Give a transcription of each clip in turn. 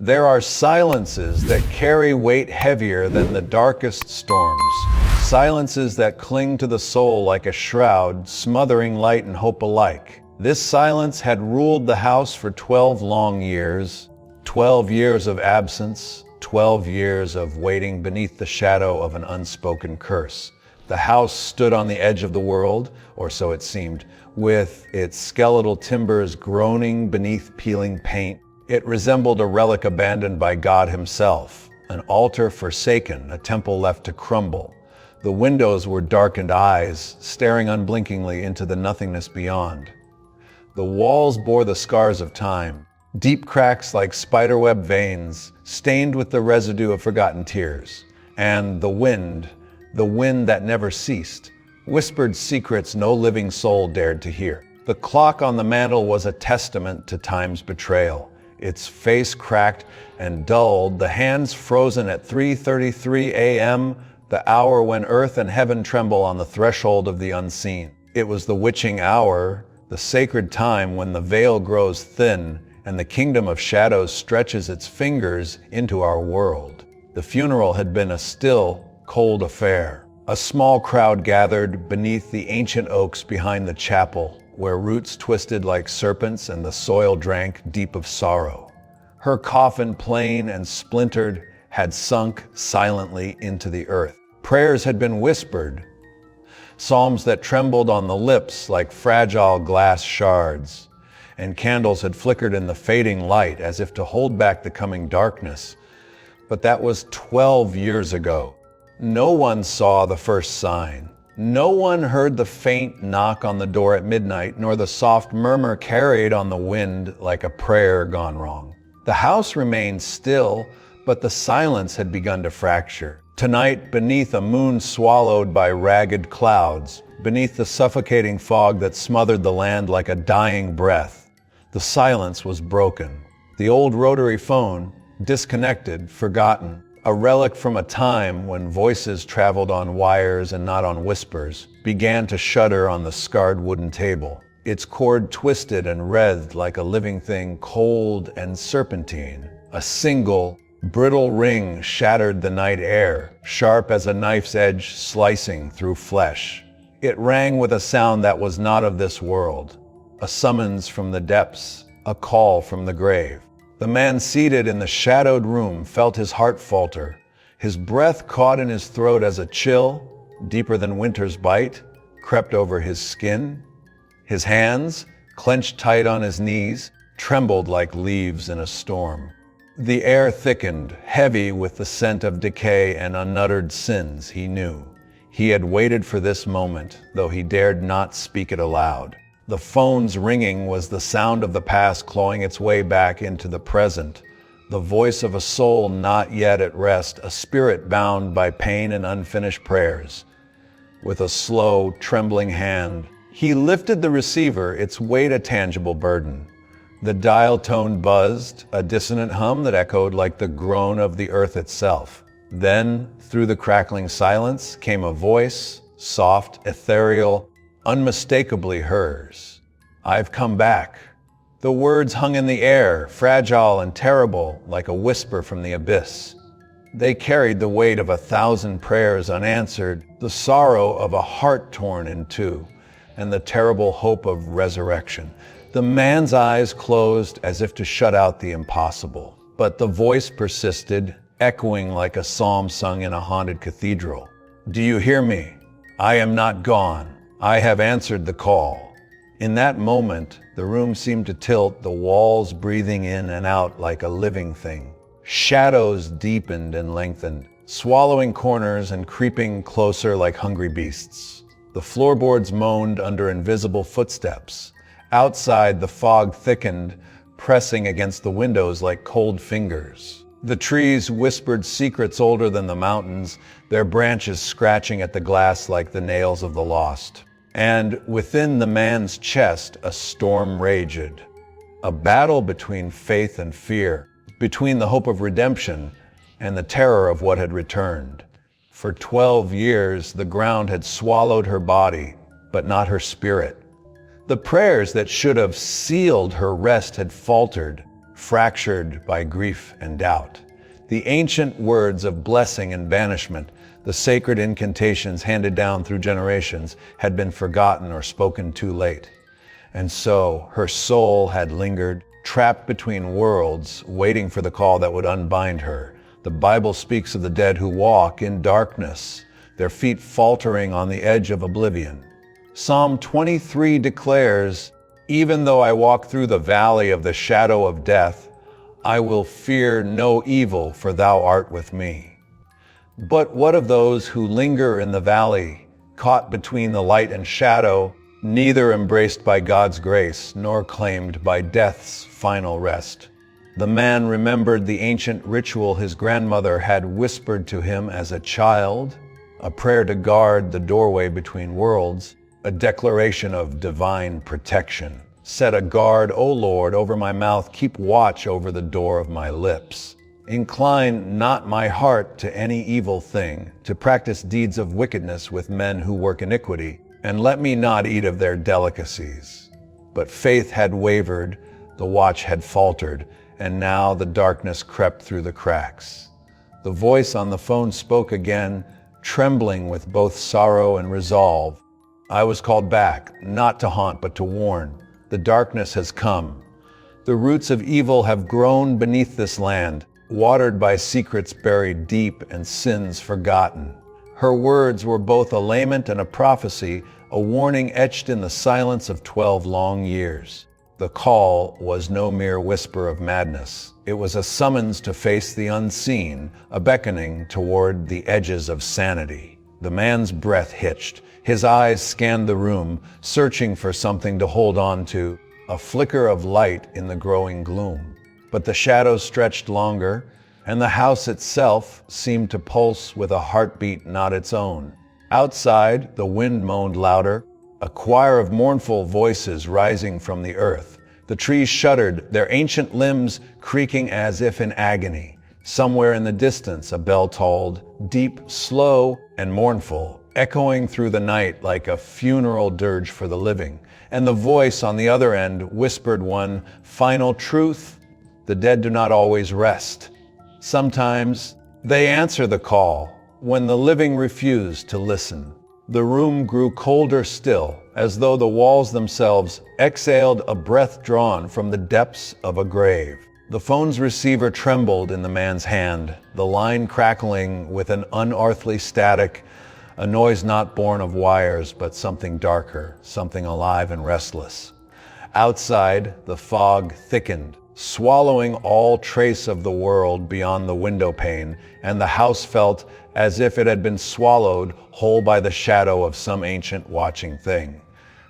There are silences that carry weight heavier than the darkest storms. Silences that cling to the soul like a shroud, smothering light and hope alike. This silence had ruled the house for 12 long years. 12 years of absence, 12 years of waiting beneath the shadow of an unspoken curse. The house stood on the edge of the world, or so it seemed, with its skeletal timbers groaning beneath peeling paint. It resembled a relic abandoned by God himself, an altar forsaken, a temple left to crumble. The windows were darkened eyes, staring unblinkingly into the nothingness beyond. The walls bore the scars of time, deep cracks like spiderweb veins, stained with the residue of forgotten tears. And the wind that never ceased, whispered secrets no living soul dared to hear. The clock on the mantel was a testament to time's betrayal. Its face cracked and dulled, the hands frozen at 3:33 a.m., the hour when earth and heaven tremble on the threshold of the unseen. It was the witching hour, the sacred time when the veil grows thin and the kingdom of shadows stretches its fingers into our world. The funeral had been a still, cold affair. A small crowd gathered beneath the ancient oaks behind the chapel, where roots twisted like serpents and the soil drank deep of sorrow. Her coffin, plain and splintered, had sunk silently into the earth. Prayers had been whispered, psalms that trembled on the lips like fragile glass shards, and candles had flickered in the fading light as if to hold back the coming darkness. But that was 12 years ago. No one saw the first sign. No one heard the faint knock on the door at midnight, nor the soft murmur carried on the wind like a prayer gone wrong. The house remained still, but the silence had begun to fracture. Tonight, beneath a moon swallowed by ragged clouds, beneath the suffocating fog that smothered the land like a dying breath, the silence was broken. The old rotary phone, disconnected, forgotten, a relic from a time when voices traveled on wires and not on whispers, began to shudder on the scarred wooden table. Its cord twisted and writhed like a living thing, cold and serpentine. A single, brittle ring shattered the night air, sharp as a knife's edge slicing through flesh. It rang with a sound that was not of this world, a summons from the depths, a call from the grave. The man seated in the shadowed room felt his heart falter. His breath caught in his throat as a chill, deeper than winter's bite, crept over his skin. His hands, clenched tight on his knees, trembled like leaves in a storm. The air thickened, heavy with the scent of decay and unuttered sins he knew. He had waited for this moment, though he dared not speak it aloud. The phone's ringing was the sound of the past clawing its way back into the present, the voice of a soul not yet at rest, a spirit bound by pain and unfinished prayers. With a slow, trembling hand, he lifted the receiver, its weight a tangible burden. The dial tone buzzed, a dissonant hum that echoed like the groan of the earth itself. Then, through the crackling silence, came a voice, soft, ethereal, unmistakably hers. "I've come back." The words hung in the air, fragile and terrible, like a whisper from the abyss. They carried the weight of 1,000 prayers unanswered, the sorrow of a heart torn in two, and the terrible hope of resurrection. The man's eyes closed as if to shut out the impossible, but the voice persisted, echoing like a psalm sung in a haunted cathedral. "Do you hear me? I am not gone. I have answered the call." In that moment, the room seemed to tilt, the walls breathing in and out like a living thing. Shadows deepened and lengthened, swallowing corners and creeping closer like hungry beasts. The floorboards moaned under invisible footsteps. Outside, the fog thickened, pressing against the windows like cold fingers. The trees whispered secrets older than the mountains, their branches scratching at the glass like the nails of the lost. And within the man's chest, a storm raged. A battle between faith and fear, between the hope of redemption and the terror of what had returned. For 12 years, the ground had swallowed her body, but not her spirit. The prayers that should have sealed her rest had faltered, fractured by grief and doubt. The ancient words of blessing and banishment, the sacred incantations handed down through generations, had been forgotten or spoken too late. And so her soul had lingered, trapped between worlds, waiting for the call that would unbind her. The Bible speaks of the dead who walk in darkness, their feet faltering on the edge of oblivion. Psalm 23 declares, "Even though I walk through the valley of the shadow of death, I will fear no evil, for thou art with me." But what of those who linger in the valley, caught between the light and shadow, neither embraced by God's grace nor claimed by death's final rest? The man remembered the ancient ritual his grandmother had whispered to him as a child, a prayer to guard the doorway between worlds, a declaration of divine protection. "Set a guard, O Lord, over my mouth, keep watch over the door of my lips. Incline not my heart to any evil thing, to practice deeds of wickedness with men who work iniquity, and let me not eat of their delicacies." But faith had wavered, the watch had faltered, and now the darkness crept through the cracks. The voice on the phone spoke again, trembling with both sorrow and resolve. "I was called back, not to haunt but to warn. The darkness has come. The roots of evil have grown beneath this land, watered by secrets buried deep and sins forgotten." Her words were both a lament and a prophecy, a warning etched in the silence of 12 long years. The call was no mere whisper of madness. It was a summons to face the unseen, a beckoning toward the edges of sanity. The man's breath hitched. His eyes scanned the room, searching for something to hold on to, a flicker of light in the growing gloom. But the shadows stretched longer, and the house itself seemed to pulse with a heartbeat not its own. Outside, the wind moaned louder, a choir of mournful voices rising from the earth. The trees shuddered, their ancient limbs creaking as if in agony. Somewhere in the distance, a bell tolled, deep, slow, and mournful, echoing through the night like a funeral dirge for the living. And the voice on the other end whispered one final truth: the dead do not always rest. Sometimes they answer the call when the living refuse to listen. The room grew colder still, as though the walls themselves exhaled a breath drawn from the depths of a grave. The phone's receiver trembled in the man's hand, the line crackling with an unearthly static, a noise not born of wires, but something darker, something alive and restless. Outside, the fog thickened, swallowing all trace of the world beyond the window pane, and the house felt as if it had been swallowed whole by the shadow of some ancient watching thing.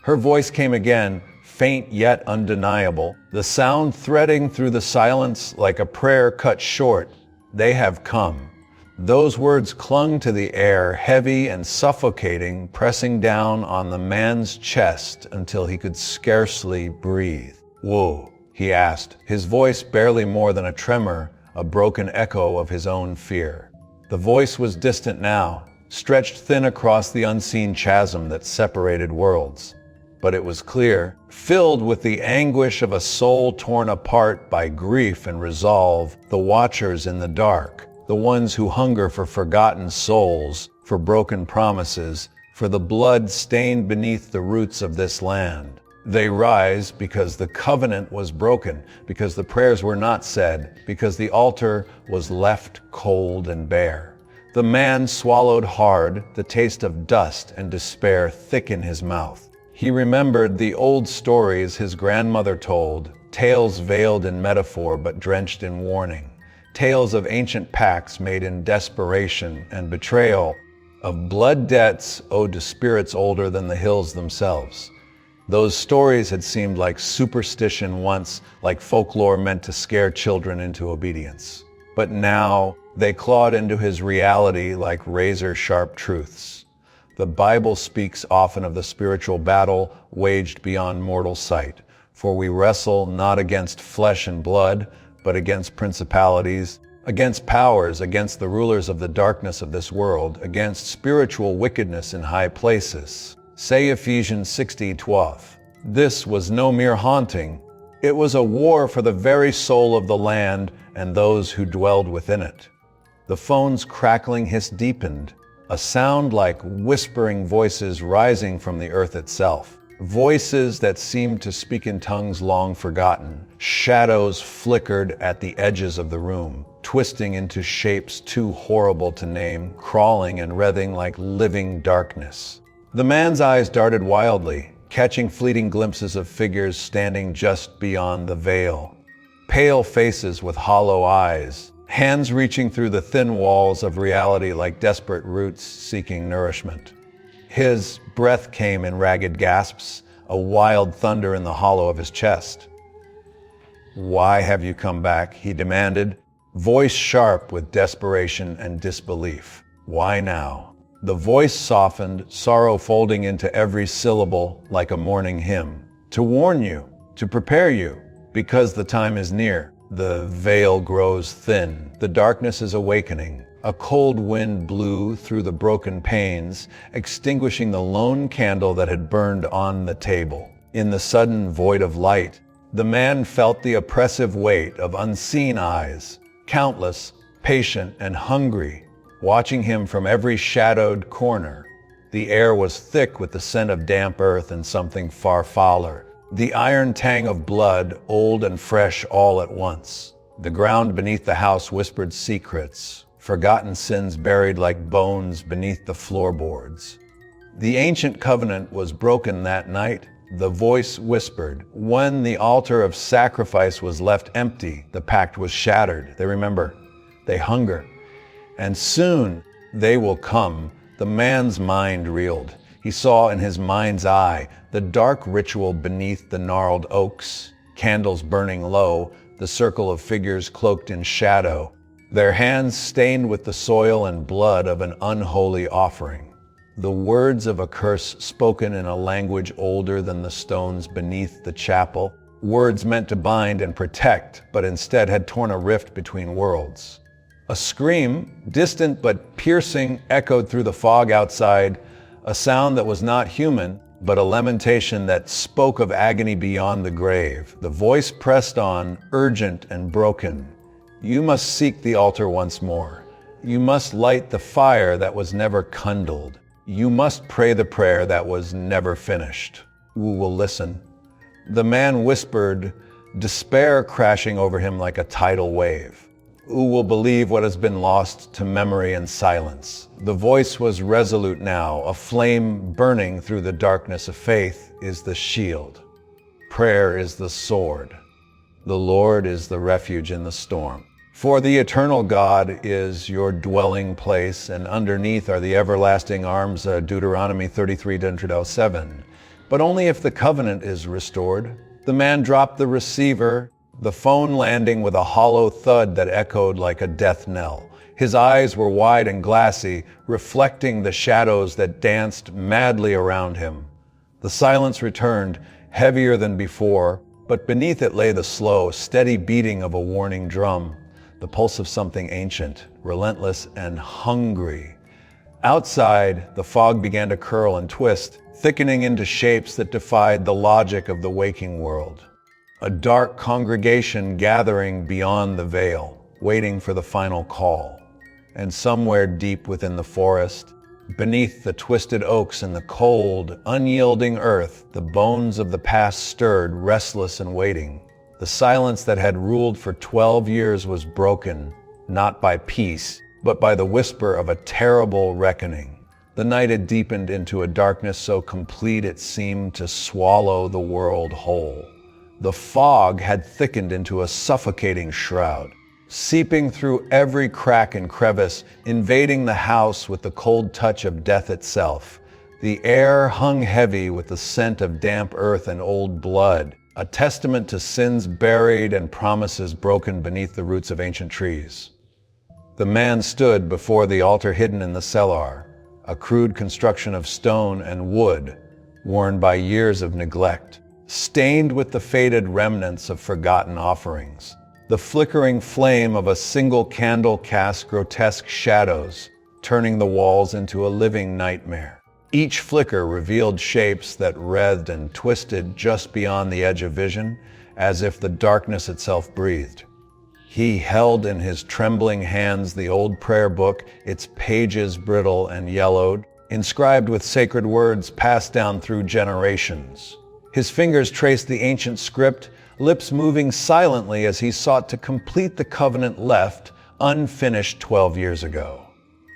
Her voice came again, faint yet undeniable, the sound threading through the silence like a prayer cut short. "They have come." Those words clung to the air, heavy and suffocating, pressing down on the man's chest until he could scarcely breathe. "Whoa," he asked, his voice barely more than a tremor, a broken echo of his own fear. The voice was distant now, stretched thin across the unseen chasm that separated worlds. But it was clear, filled with the anguish of a soul torn apart by grief and resolve, the watchers in the dark, the ones who hunger for forgotten souls, for broken promises, for the blood stained beneath the roots of this land. They rise because the covenant was broken, because the prayers were not said, because the altar was left cold and bare. The man swallowed hard, the taste of dust and despair thick in his mouth. He remembered the old stories his grandmother told, tales veiled in metaphor but drenched in warning, tales of ancient pacts made in desperation and betrayal, of blood debts owed to spirits older than the hills themselves. Those stories had seemed like superstition once, like folklore meant to scare children into obedience. But now they clawed into his reality like razor-sharp truths. The Bible speaks often of the spiritual battle waged beyond mortal sight, for we wrestle not against flesh and blood, but against principalities, against powers, against the rulers of the darkness of this world, against spiritual wickedness in high places. Say Ephesians 6:12. This was no mere haunting. It was a war for the very soul of the land and those who dwelled within it. The phone's crackling hiss deepened, a sound like whispering voices rising from the earth itself. Voices that seemed to speak in tongues long forgotten. Shadows flickered at the edges of the room, twisting into shapes too horrible to name, crawling and writhing like living darkness. The man's eyes darted wildly, catching fleeting glimpses of figures standing just beyond the veil. Pale faces with hollow eyes, hands reaching through the thin walls of reality like desperate roots seeking nourishment. His breath came in ragged gasps, a wild thunder in the hollow of his chest. "Why have you come back?" he demanded, voice sharp with desperation and disbelief. "Why now?" The voice softened, sorrow folding into every syllable like a mourning hymn. "To warn you, to prepare you, because the time is near. The veil grows thin, the darkness is awakening. A cold wind blew through the broken panes, extinguishing the lone candle that had burned on the table. In the sudden void of light, the man felt the oppressive weight of unseen eyes, countless, patient, and hungry, watching him from every shadowed corner. The air was thick with the scent of damp earth and something far fouler, the iron tang of blood, old and fresh all at once. The ground beneath the house whispered secrets, forgotten sins buried like bones beneath the floorboards. The ancient covenant was broken that night, the voice whispered. When the altar of sacrifice was left empty, the pact was shattered. They remember, they hunger. And soon they will come. The man's mind reeled. He saw in his mind's eye the dark ritual beneath the gnarled oaks, candles burning low, the circle of figures cloaked in shadow, their hands stained with the soil and blood of an unholy offering. The words of a curse spoken in a language older than the stones beneath the chapel, words meant to bind and protect, but instead had torn a rift between worlds. A scream, distant but piercing, echoed through the fog outside, a sound that was not human, but a lamentation that spoke of agony beyond the grave. The voice pressed on, urgent and broken. "You must seek the altar once more. You must light the fire that was never kindled. You must pray the prayer that was never finished. Who will listen?" The man whispered, despair crashing over him like a tidal wave. Who will believe what has been lost to memory and silence? The voice was resolute now, a flame burning through the darkness of faith is the shield. Prayer is the sword. The Lord is the refuge in the storm. For the eternal God is your dwelling place, and underneath are the everlasting arms, Deuteronomy 33:7. But only if the covenant is restored. The man dropped the receiver, the phone landing with a hollow thud that echoed like a death knell. His eyes were wide and glassy, reflecting the shadows that danced madly around him. The silence returned, heavier than before, but beneath it lay the slow, steady beating of a warning drum, the pulse of something ancient, relentless, and hungry. Outside, the fog began to curl and twist, thickening into shapes that defied the logic of the waking world. A dark congregation gathering beyond the veil, waiting for the final call. And somewhere deep within the forest, beneath the twisted oaks and the cold, unyielding earth, the bones of the past stirred, restless and waiting. The silence that had ruled for 12 years was broken, not by peace, but by the whisper of a terrible reckoning. The night had deepened into a darkness so complete it seemed to swallow the world whole. The fog had thickened into a suffocating shroud, seeping through every crack and crevice, invading the house with the cold touch of death itself. The air hung heavy with the scent of damp earth and old blood, a testament to sins buried and promises broken beneath the roots of ancient trees. The man stood before the altar hidden in the cellar, a crude construction of stone and wood, worn by years of neglect, stained with the faded remnants of forgotten offerings. The flickering flame of a single candle cast grotesque shadows, turning the walls into a living nightmare. Each flicker revealed shapes that writhed and twisted just beyond the edge of vision, as if the darkness itself breathed. He held in his trembling hands the old prayer book, its pages brittle and yellowed, inscribed with sacred words passed down through generations. His fingers traced the ancient script, lips moving silently as he sought to complete the covenant left unfinished 12 years ago.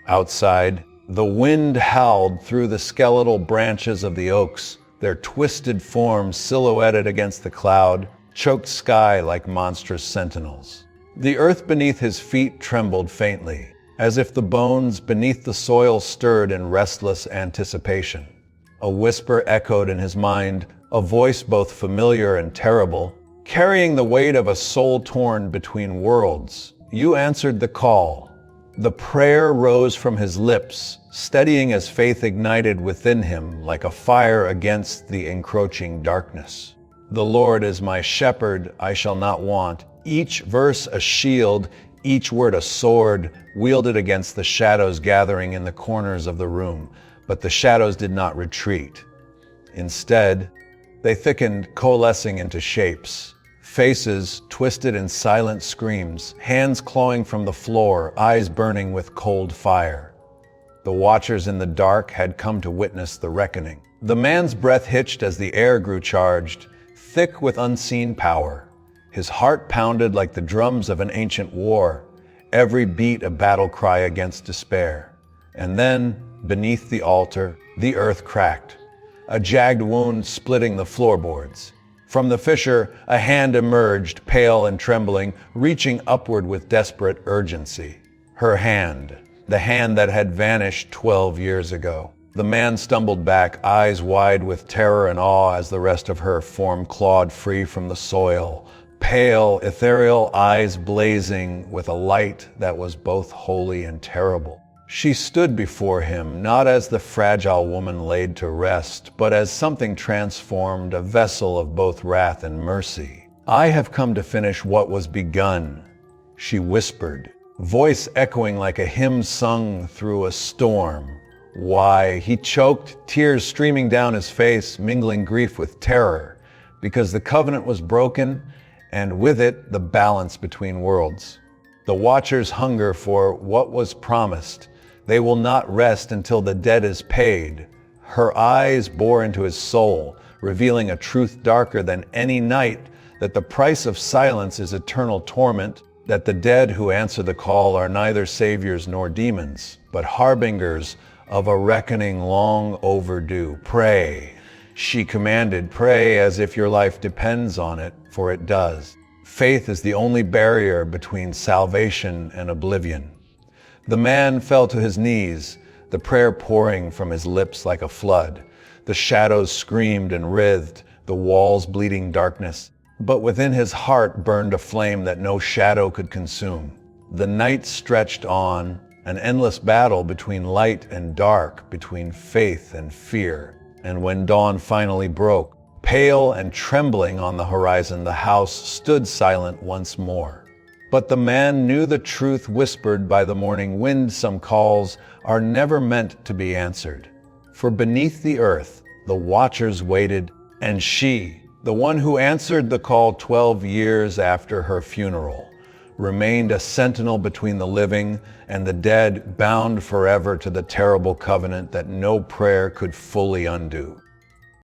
Outside, the wind howled through the skeletal branches of the oaks, their twisted forms silhouetted against the cloud, choked sky like monstrous sentinels. The earth beneath his feet trembled faintly, as if the bones beneath the soil stirred in restless anticipation. A whisper echoed in his mind, a voice both familiar and terrible, carrying the weight of a soul torn between worlds. You answered the call. The prayer rose from his lips, steadying as faith ignited within him like a fire against the encroaching darkness. The Lord is my shepherd, I shall not want. Each verse a shield, each word a sword, wielded against the shadows gathering in the corners of the room. But the shadows did not retreat. Instead, they thickened, coalescing into shapes. Faces twisted in silent screams, hands clawing from the floor, eyes burning with cold fire. The watchers in the dark had come to witness the reckoning. The man's breath hitched as the air grew charged, thick with unseen power. His heart pounded like the drums of an ancient war, every beat a battle cry against despair. And then, beneath the altar, the earth cracked, a jagged wound splitting the floorboards. From the fissure, a hand emerged, pale and trembling, reaching upward with desperate urgency. Her hand, the hand that had vanished 12 years ago. The man stumbled back, eyes wide with terror and awe as the rest of her form clawed free from the soil. Pale, ethereal eyes blazing with a light that was both holy and terrible. She stood before him, not as the fragile woman laid to rest, but as something transformed, a vessel of both wrath and mercy. I have come to finish what was begun, she whispered, voice echoing like a hymn sung through a storm. Why? He choked, tears streaming down his face, mingling grief with terror, because the covenant was broken, and with it, the balance between worlds. The watchers hunger for what was promised. They will not rest until the debt is paid. Her eyes bore into his soul, revealing a truth darker than any night, that the price of silence is eternal torment, that the dead who answer the call are neither saviors nor demons, but harbingers of a reckoning long overdue. Pray, she commanded, pray as if your life depends on it, for it does. Faith is the only barrier between salvation and oblivion. The man fell to his knees, the prayer pouring from his lips like a flood. The shadows screamed and writhed, the walls bleeding darkness. But within his heart burned a flame that no shadow could consume. The night stretched on, an endless battle between light and dark, between faith and fear. And when dawn finally broke, pale and trembling on the horizon, the house stood silent once more. But the man knew the truth whispered by the morning wind. Some calls are never meant to be answered. For beneath the earth, the watchers waited, and she, the one who answered the call 12 years after her funeral, remained a sentinel between the living and the dead, bound forever to the terrible covenant that no prayer could fully undo.